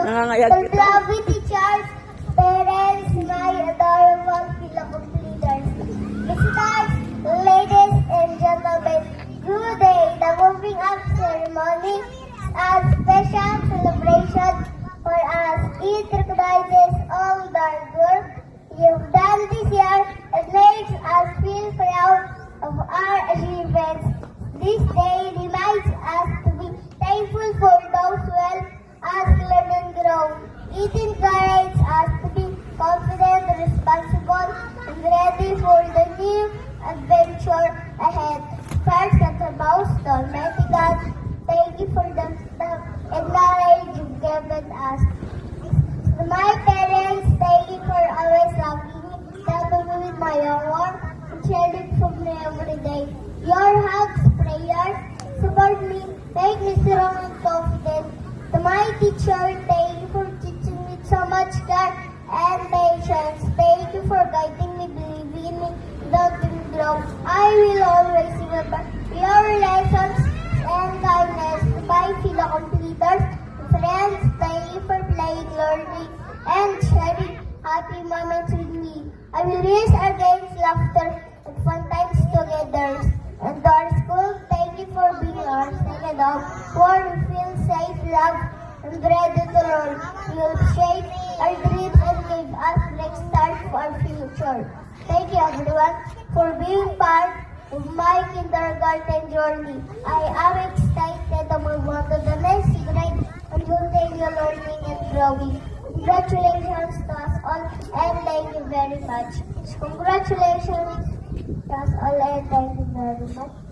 Nangangayag The ito. lovely teachers, parents, my adorable fellow completers, visitors, ladies and gentlemen, good day. The moving up ceremony is a special celebration for us. It recognizes all the work you've done this year and makes us feel proud of our achievements. This day reminds us to be thankful for those who help us learn and grow. It encourages us to be confident, responsible, and ready for the new adventure ahead. First and foremost, Almighty God, thank you for the and knowledge you've given us. To my parents, thank you for always loving me, helping me with my homework, and sharing from me every day. Your hugs, prayers, support me, make me strong and confident. To my teacher, thank you for teaching me so much care and patience. Thank you for guiding me, believing in me, without being grow. I will always remember your lessons and kindness. To my fellow completers, friends, thank you for playing, learning, and sharing happy moments with me. I will raise our games, laughter, and fun times together. And to our school, thank you for being our second home, where we feel safe, loved, and ready to learn. You'll shape our dreams and give us next start for our future. Thank you everyone for being part of my kindergarten journey. I am excited to move on to the next grade and continue learning and growing. Congratulations to us all and thank you very much. Congratulations to us all and thank you very much.